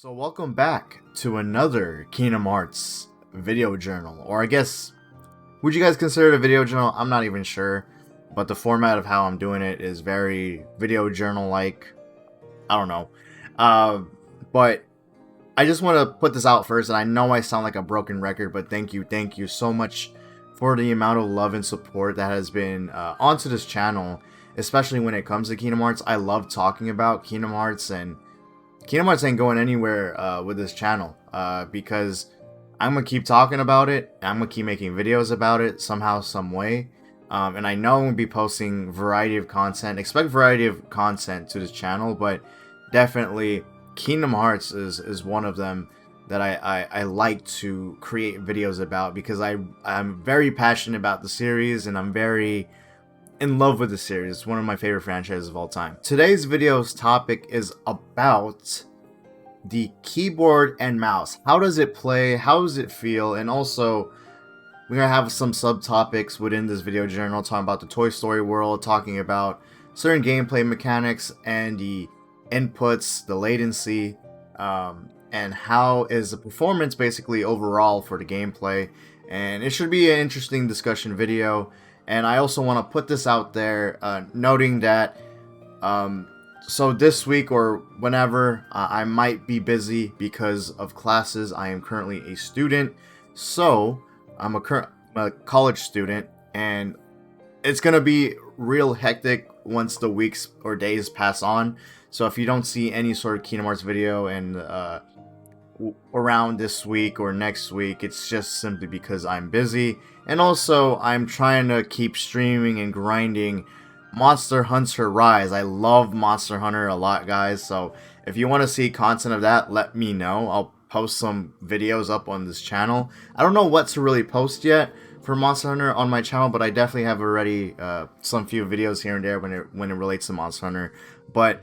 So welcome back to another Kingdom Hearts video journal, or I guess, would you guys consider it a video journal? I'm not even sure, but the format of how I'm doing it is very video journal-like. I don't know, but I just want to put this out first, and I know I sound like a broken record, but thank you so much for the amount of love and support that has been onto this channel, especially when it comes to Kingdom Hearts. I love talking about Kingdom Hearts, and Kingdom Hearts ain't going anywhere with this channel because I'm going to keep talking about it. I'm going to keep making videos about it somehow, some way. And I know I'm going to be posting variety of content. Expect variety of content to this channel, but definitely Kingdom Hearts is one of them that I like to create videos about because I'm very passionate about the series and I'm very in love with the series. It's one of my favorite franchises of all time. Today's video's topic is about the keyboard and mouse. How does it play? How does it feel? And also, we're gonna have some subtopics within this video journal talking about the Toy Story world, talking about certain gameplay mechanics and the inputs, the latency, and how is the performance basically overall for the gameplay. And it should be an interesting discussion video. And I also want to put this out there, noting that, so this week or whenever, I might be busy because of classes. I am currently a student, so I'm a college student, and it's going to be real hectic once the weeks or days pass on. So if you don't see any sort of Kingdom Hearts video and around this week or next week, it's just simply because I'm busy. And also, I'm trying to keep streaming and grinding Monster Hunter Rise. I love Monster Hunter a lot, guys. So if you want to see content of that, let me know. I'll post some videos up on this channel. I don't know what to really post yet for Monster Hunter on my channel, but I definitely have already some few videos here and there when it relates to Monster Hunter. But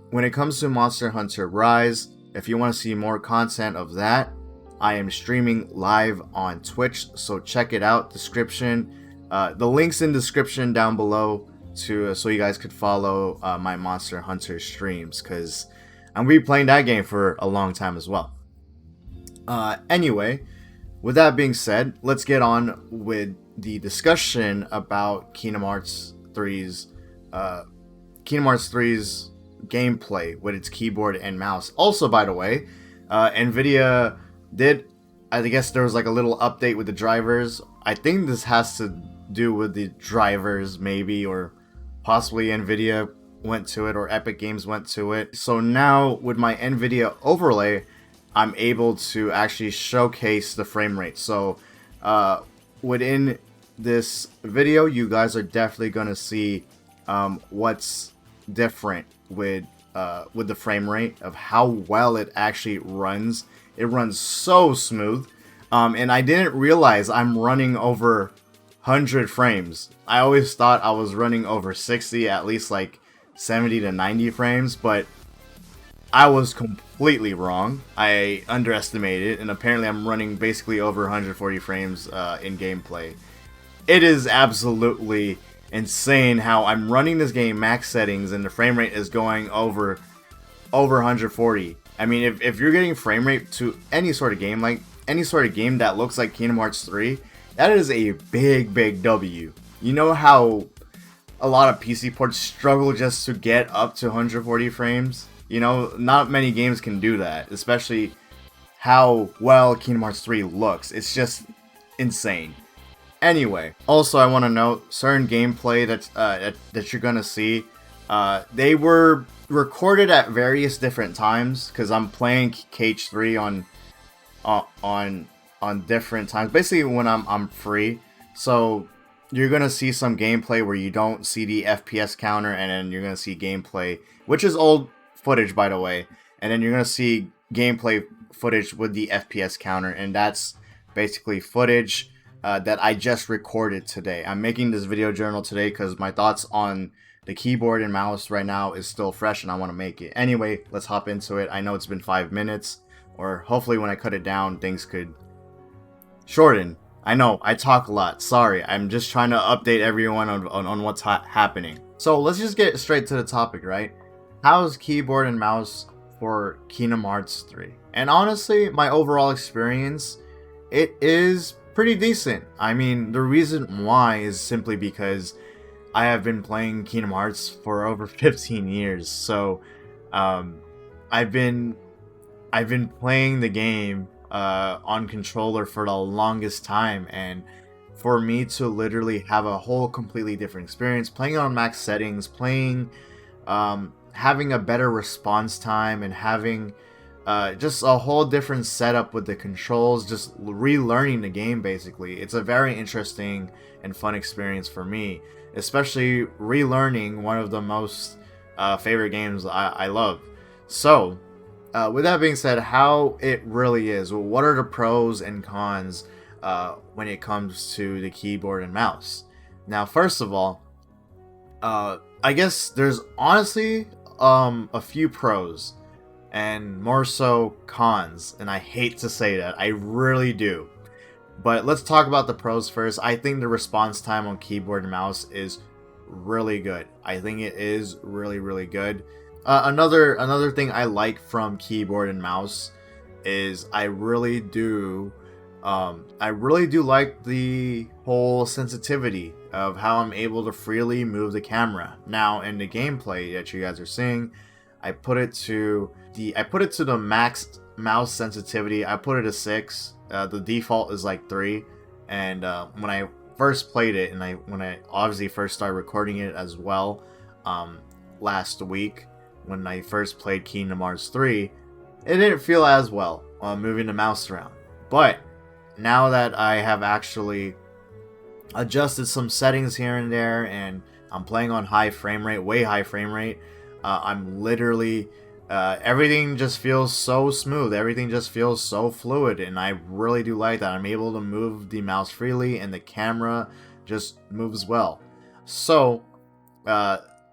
when it comes to Monster Hunter Rise, if you want to see more content of that, I am streaming live on Twitch, so check it out. Description, the links in description down below so you guys could follow my Monster Hunter streams, because I'm gonna be playing that game for a long time as well. Anyway, with that being said, let's get on with the discussion about Kingdom Hearts 3's gameplay with its keyboard and mouse. Also, by the way, NVIDIA I guess there was like a little update with the drivers. I think this has to do with the drivers, maybe, or possibly NVIDIA went to it or Epic Games went to it. So now with my NVIDIA overlay, I'm able to actually showcase the frame rate. So within this video, you guys are definitely going to see what's different with the frame rate, of how well it actually runs. It runs so smooth, and I didn't realize I'm running over 100 frames. I always thought I was running over 60, at least like 70 to 90 frames, but I was completely wrong. I underestimated, and apparently I'm running basically over 140 frames in gameplay. It is absolutely insane how I'm running this game max settings and the frame rate is going over 140. I mean, if you're getting frame rate to any sort of game, like any sort of game that looks like Kingdom Hearts 3, that is a big W. You know how a lot of PC ports struggle just to get up to 140 frames? You know, not many games can do that, especially how well Kingdom Hearts 3 looks. It's just insane. Anyway, also I want to note certain gameplay that you're gonna see. They were recorded at various different times because I'm playing KH3 on different times. Basically, when I'm free, so you're gonna see some gameplay where you don't see the FPS counter, and then you're gonna see gameplay, which is old footage, by the way, and then you're gonna see gameplay footage with the FPS counter, and that's basically footage that I just recorded today. I'm making this video journal today because my thoughts on the keyboard and mouse right now is still fresh and I want to make it. Anyway, let's hop into it. I know it's been 5 minutes, or hopefully when I cut it down, things could shorten. I know, I talk a lot. Sorry, I'm just trying to update everyone on what's happening. So let's just get straight to the topic, right? How's keyboard and mouse for Kingdom Hearts 3. And honestly, my overall experience, it is pretty decent. I mean, the reason why is simply because I have been playing Kingdom Hearts for over 15 years. So, um, I've been playing the game on controller for the longest time, and for me to literally have a whole completely different experience playing on max settings, playing, having a better response time, and having just a whole different setup with the controls, just relearning the game basically. It's a very interesting and fun experience for me, especially relearning one of the most favorite games I love. So, with that being said, how it really is, what are the pros and cons when it comes to the keyboard and mouse? Now, first of all, I guess there's honestly a few pros and more so cons, and I hate to say that, I really do. But let's talk about the pros first. I think the response time on keyboard and mouse is really good. I think it is really good. Another thing I like from keyboard and mouse is I really do like the whole sensitivity of how I'm able to freely move the camera. Now in the gameplay that you guys are seeing, I put it to the max mouse sensitivity. I put it to 6. The default is like 3, and when I first played it, and when I obviously first started recording it as well, last week when I first played Kingdom Hearts 3, it didn't feel as well moving the mouse around. But now that I have actually adjusted some settings here and there, and I'm playing on high frame rate, way high frame rate, I'm literally everything just feels so smooth, everything just feels so fluid, and I really do like that. I'm able to move the mouse freely, and the camera just moves well. So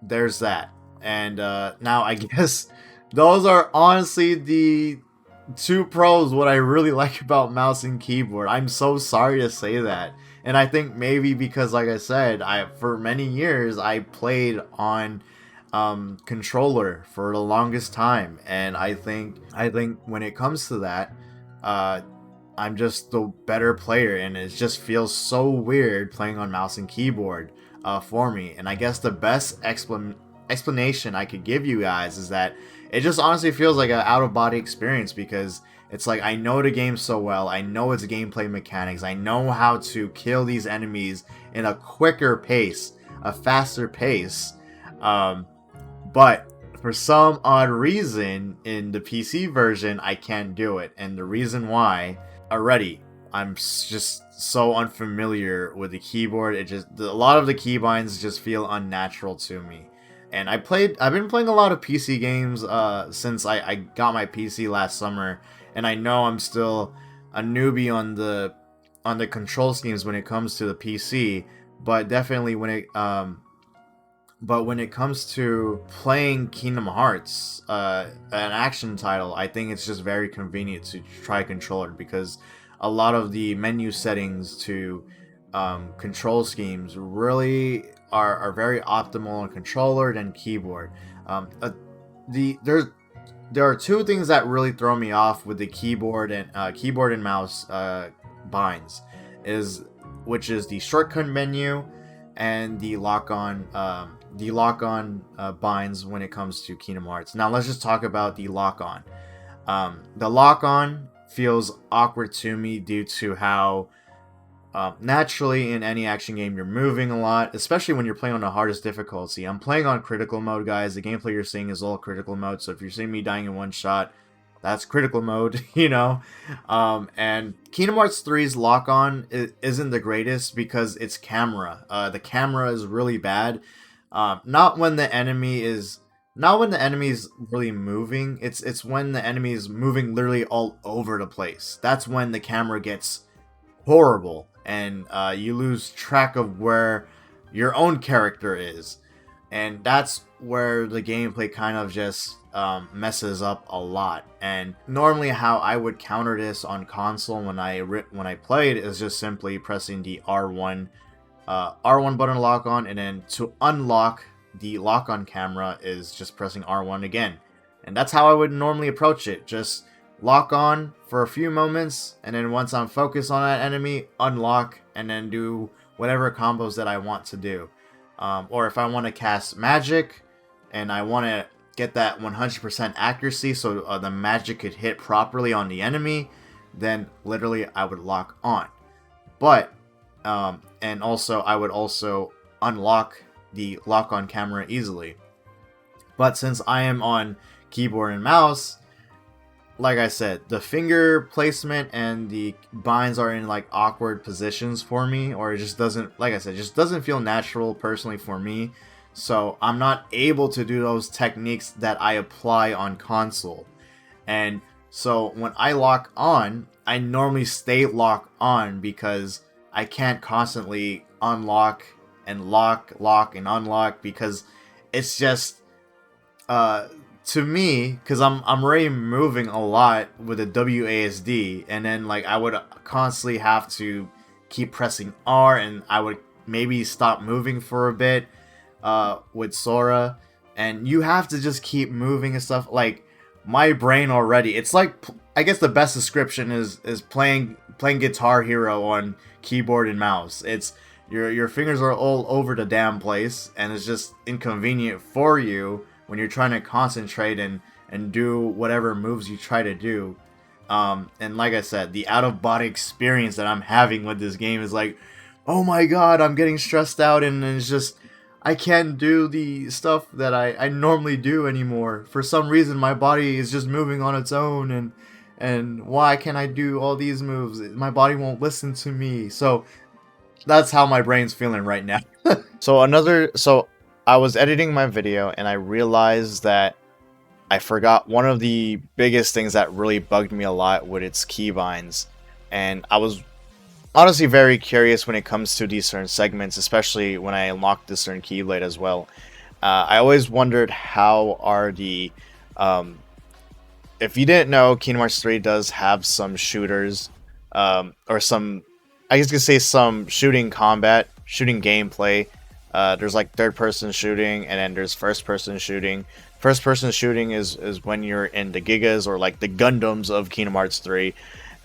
there's that. And now I guess those are honestly the two pros, what I really like about mouse and keyboard. I'm so sorry to say that. And I think maybe because, like I said, for many years I played on controller for the longest time, and I think when it comes to that, I'm just the better player, and it just feels so weird playing on mouse and keyboard for me. And I guess the best explanation I could give you guys is that it just honestly feels like an out-of-body experience, because it's like I know the game so well, I know its gameplay mechanics, I know how to kill these enemies in a quicker pace, a faster pace, but for some odd reason in the PC version I can't do it. And the reason why, already I'm just so unfamiliar with the keyboard. A lot of the keybinds just feel unnatural to me. And I've been playing a lot of PC games since I got my PC last summer, and I know I'm still a newbie on the control schemes when it comes to the PC, but definitely when it comes to playing Kingdom Hearts, an action title, I think it's just very convenient to try controller, because a lot of the menu settings to control schemes really are very optimal on controller than keyboard. There are two things that really throw me off with the keyboard and mouse binds, which is the shortcut menu and the lock-on binds when it comes to Kingdom Hearts. Now let's just talk about the lock-on. The lock-on feels awkward to me due to how naturally in any action game you're moving a lot, especially when you're playing on the hardest difficulty. I'm playing on critical mode, guys. The gameplay you're seeing is all critical mode, so if you're seeing me dying in one shot, that's critical mode, you know. And Kingdom Hearts 3's lock-on isn't the greatest because its camera. The camera is really bad. Not when the enemy is really moving. It's when the enemy is moving literally all over the place. That's when the camera gets horrible, and you lose track of where your own character is, and that's where the gameplay kind of just messes up a lot. And normally how I would counter this on console when I played is just simply pressing the R1 button to lock on, and then to unlock the lock on camera is just pressing R1 again. And that's how I would normally approach it. Just lock on for a few moments, and then once I'm focused on that enemy, unlock, and then do whatever combos that I want to do. Or if I want to cast magic, and I want to get that 100% accuracy so the magic could hit properly on the enemy, then literally I would lock on. But, and also I would also unlock the lock on camera easily. But since I am on keyboard and mouse, like I said, the finger placement and the binds are in like awkward positions for me, or it just doesn't, like I said, just doesn't feel natural personally for me. So I'm not able to do those techniques that I apply on console. And so when I lock on, I normally stay locked on because I can't constantly unlock and lock and unlock, because it's just to me, because I'm already moving a lot with the WASD, and then like I would constantly have to keep pressing R, and I would maybe stop moving for a bit with Sora, and you have to just keep moving and stuff. Like my brain already, it's like, I guess the best description is playing Guitar Hero on keyboard and mouse. It's your fingers are all over the damn place, and it's just inconvenient for you when you're trying to concentrate and do whatever moves you try to do. And like I said, the out-of-body experience that I'm having with this game is like, oh my god, I'm getting stressed out, and it's just, I can't do the stuff that I normally do anymore. For some reason, my body is just moving on its own, and why can't I do all these moves? My body won't listen to me. So that's how my brain's feeling right now. So I was editing my video and I realized that I forgot one of the biggest things that really bugged me a lot with its keybinds. And I was honestly very curious when it comes to these certain segments, especially when I unlocked this certain keyblade as well. I always wondered how are the... if you didn't know, Kingdom Hearts 3 does have some shooters, or some, I guess you could say some shooting gameplay. There's like third-person shooting, and then there's first-person shooting. First-person shooting is when you're in the Gigas, or like the Gundams of Kingdom Hearts 3.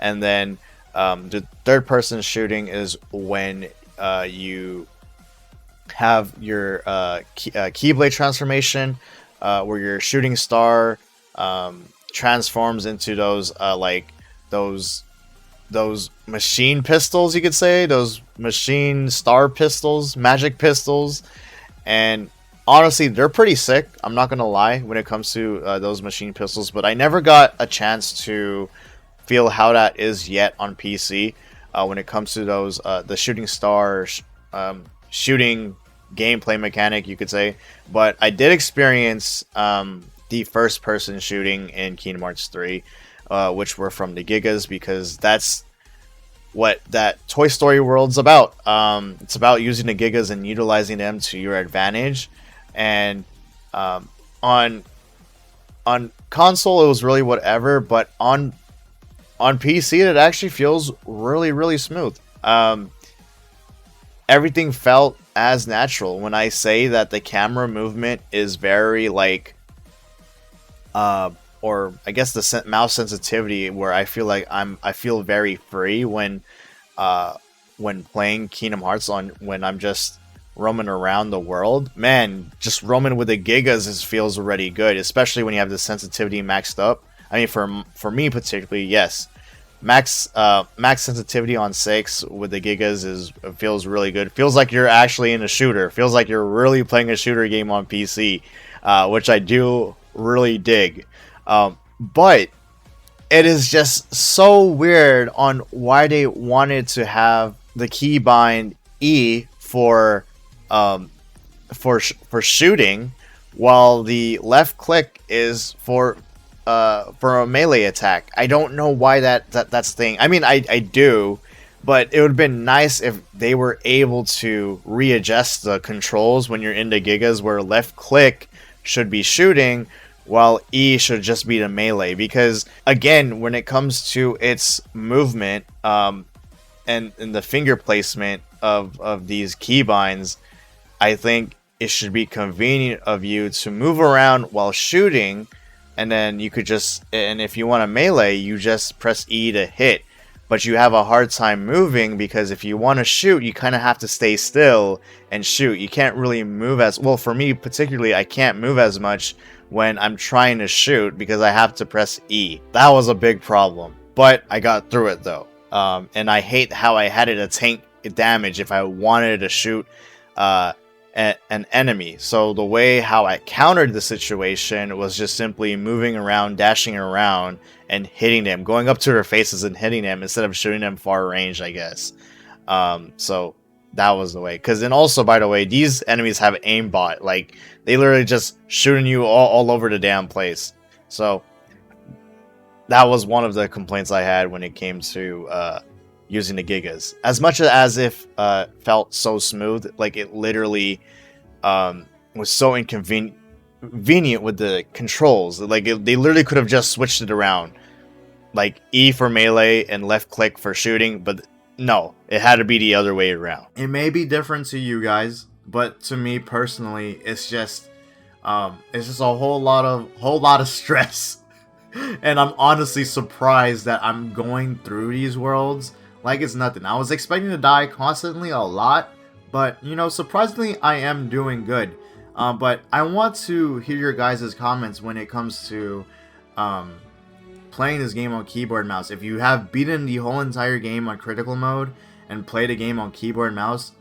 And then the third-person shooting is when you have your Keyblade transformation, where your shooting star transforms into those those machine pistols, you could say, those machine star pistols, magic pistols. And honestly, they're pretty sick, I'm not gonna lie, when it comes to those machine pistols. But I never got a chance to feel how that is yet on PC when it comes to those the shooting star shooting gameplay mechanic, you could say. But I did experience the first person shooting in Kingdom Hearts 3, which were from the Gigas, because that's what that Toy Story world's about. It's about using the Gigas and utilizing them to your advantage. And on console it was really whatever, but on PC it actually feels really smooth. Everything felt as natural. When I say that the camera movement is very like or I guess the mouse sensitivity, where I feel like I feel very free when playing Kingdom Hearts, when I'm just roaming around the world. Man, just roaming with the Gigas feels already good, especially when you have the sensitivity maxed up. I mean, for me particularly, yes, max sensitivity on 6 with the Gigas feels really good. Feels like you're actually in a shooter. Feels like you're really playing a shooter game on PC, which I do really dig. But it is just so weird on why they wanted to have the keybind E for shooting, while the left click is for a melee attack. I don't know why that's thing. I mean, I do, but it would have been nice if they were able to readjust the controls when you're in the Gigas, where left click should be shooting while E should just be the melee. Because again, when it comes to its movement and the finger placement of these keybinds, I think it should be convenient of you to move around while shooting, and then you could just, and if you want to melee, you just press E to hit. But you have a hard time moving because if you want to shoot, you kind of have to stay still and shoot. You can't really move as well. For me particularly, I can't move as much when I'm trying to shoot because I have to press E. That was a big problem, but I got through it though. And I hate how I had to tank damage if I wanted to shoot an enemy. So the way how I countered the situation was just simply moving around, dashing around, and hitting them, going up to their faces and hitting them instead of shooting them far range, I guess. So that was the way. Because then also, by the way, these enemies have aimbot. Like, they literally just shooting you all over the damn place. So that was one of the complaints I had when it came to using the Gigas. As much as if felt so smooth, like it literally was so inconvenient with the controls. Like they literally could have just switched it around, like E for melee and left click for shooting, but no, it had to be the other way around. It may be different to you guys, but to me personally, it's just a whole lot of stress. And I'm honestly surprised that I'm going through these worlds like it's nothing. I was expecting to die constantly a lot, but you know, surprisingly, I am doing good. But I want to hear your guys' comments when it comes to playing this game on keyboard and mouse. If you have beaten the whole entire game on critical mode and played a game on keyboard and mouse,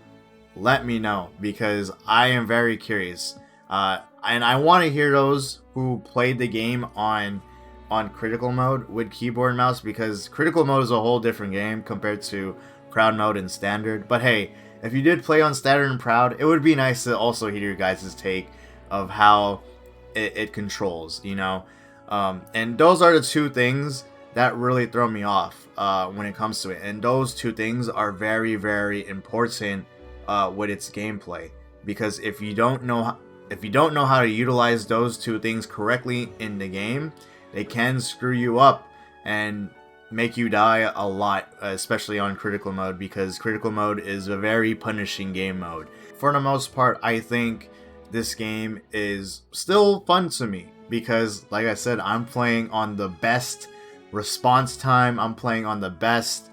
let me know, because I am very curious. And I want to hear those who played the game on critical mode with keyboard and mouse, because critical mode is a whole different game compared to proud mode and standard. But hey, if you did play on standard and proud, it would be nice to also hear your guys' take of how it controls, you know. And those are the two things that really throw me off when it comes to it, and those two things are very, very important with its gameplay, because if you don't know how to utilize those two things correctly in the game, they can screw you up and make you die a lot, especially on critical mode, because critical mode is a very punishing game mode. For the most part, I think this game is still fun to me because, like I said, I'm playing on the best response time, I'm playing on the best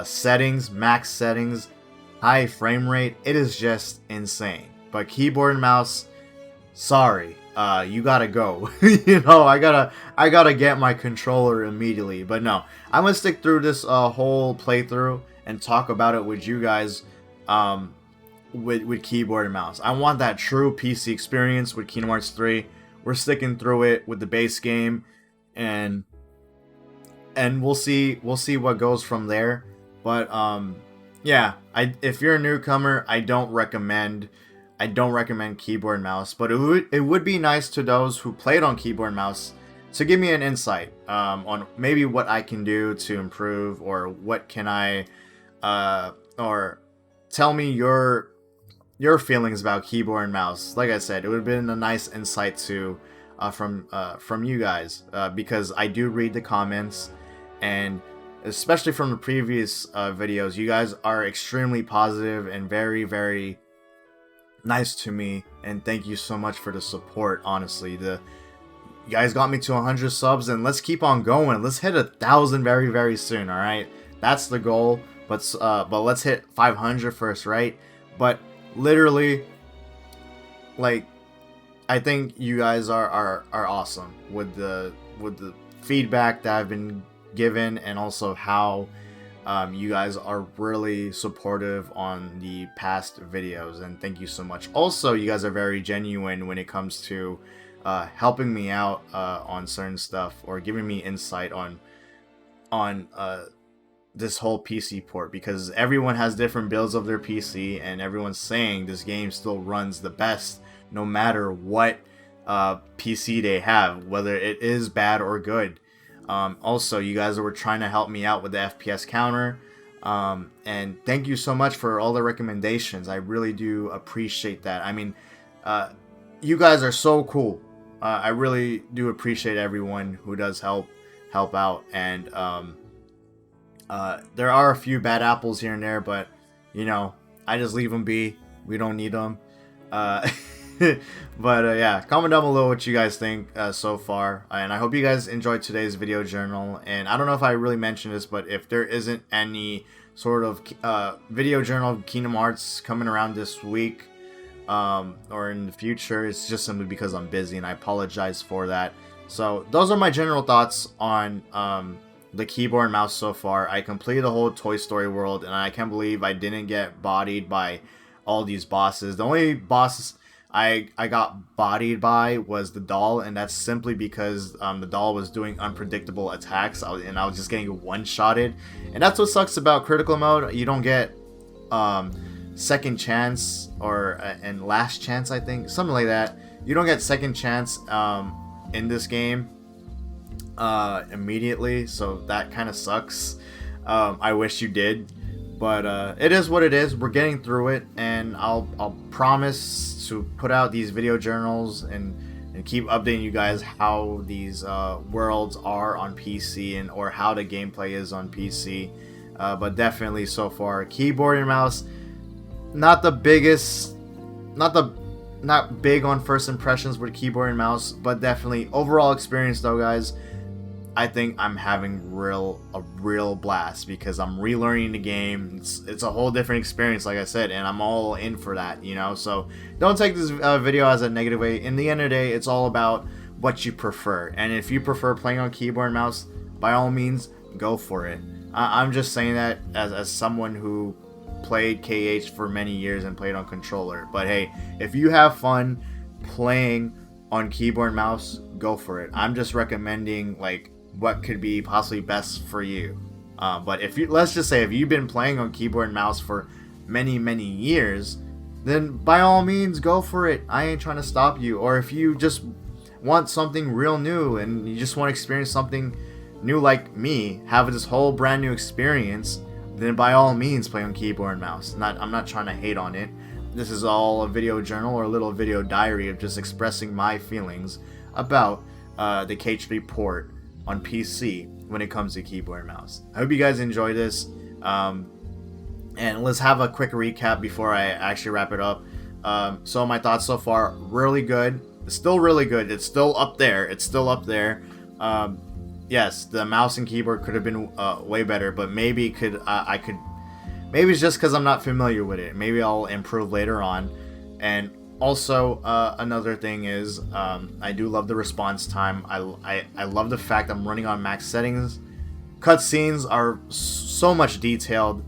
settings, max settings, high frame rate. It is just insane. But keyboard and mouse, sorry, you gotta go. You know, I gotta get my controller immediately. But no, I'm gonna stick through this whole playthrough and talk about it with you guys with keyboard and mouse. I want that true PC experience with Kingdom Hearts 3. We're sticking through it with the base game, and we'll see what goes from there. But yeah, if you're a newcomer, I don't recommend keyboard and mouse, but it would be nice to those who played on keyboard and mouse to give me an insight on maybe what I can do to improve, or what can I or tell me your feelings about keyboard and mouse. Like I said, it would have been a nice insight to from you guys, because I do read the comments, and especially from the previous videos, you guys are extremely positive and very, very nice to me, and thank you so much for the support. Honestly, you guys got me to 100 subs, and let's keep on going. Let's hit 1,000 very, very soon. All right, that's the goal. But let's hit 500 first, right? But literally, like, I think you guys are awesome with the feedback that I've been given, and also how you guys are really supportive on the past videos, and thank you so much. Also, you guys are very genuine when it comes to helping me out on certain stuff, or giving me insight on this whole PC port, because everyone has different builds of their PC, and everyone's saying this game still runs the best no matter what PC they have, whether it is bad or good. Also, you guys were trying to help me out with the FPS counter, and thank you so much for all the recommendations. I really do appreciate that. I mean, you guys are so cool. I really do appreciate everyone who does help out, and there are a few bad apples here and there, but you know, I just leave them be. We don't need them. But yeah, comment down below what you guys think so far, and I hope you guys enjoyed today's video journal. And I don't know if I really mentioned this, but if there isn't any sort of video journal of Kingdom Hearts coming around this week or in the future, it's just simply because I'm busy, and I apologize for that. So those are my general thoughts on the keyboard and mouse so far. I completed the whole Toy Story world, and I can't believe I didn't get bodied by all these bosses. The only boss I got bodied by was the doll, and that's simply because the doll was doing unpredictable attacks, and I was just getting one-shotted. And that's what sucks about critical mode. You don't get second chance or and last chance, I think, something like that. You don't get second chance in this game immediately, so that kind of sucks. I wish you did, but it is what it is. We're getting through it, and I'll promise to put out these video journals and keep updating you guys how these worlds are on PC and or how the gameplay is on PC. But definitely so far, keyboard and mouse, not the biggest, not big on first impressions with keyboard and mouse, but definitely overall experience though, guys. I think I'm having a real blast because I'm relearning the game. It's a whole different experience, like I said, and I'm all in for that, you know. So don't take this video as a negative way. In the end of the day, it's all about what you prefer, and if you prefer playing on keyboard and mouse, by all means, go for it. I'm just saying that as someone who played KH for many years and played on controller. But hey, if you have fun playing on keyboard and mouse, go for it. I'm just recommending like what could be possibly best for you. But if you, let's just say if you've been playing on keyboard and mouse for many years, then by all means go for it. I ain't trying to stop you. Or if you just want something real new and you just want to experience something new like me, have this whole brand new experience, then by all means play on keyboard and mouse. I'm not trying to hate on it. This is all a video journal or a little video diary of just expressing my feelings about the KH3 port on PC when it comes to keyboard and mouse. I hope you guys enjoy this, and let's have a quick recap before I actually wrap it up. So my thoughts so far, really good. It's still really good. It's still up there. Yes, the mouse and keyboard could have been way better, but maybe maybe it's just because I'm not familiar with it. Maybe I'll improve later on. And also, another thing is, I do love the response time. I love the fact I'm running on max settings. Cutscenes are so much detailed.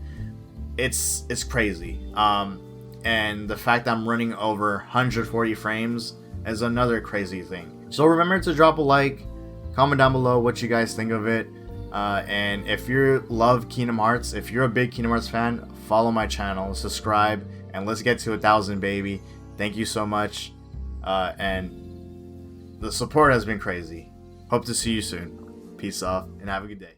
It's crazy. And the fact I'm running over 140 frames is another crazy thing. So remember to drop a like, comment down below what you guys think of it. And if you love Kingdom Hearts, if you're a big Kingdom Hearts fan, follow my channel, subscribe, and let's get to 1,000, baby. Thank you so much, and the support has been crazy. Hope to see you soon. Peace off, and have a good day.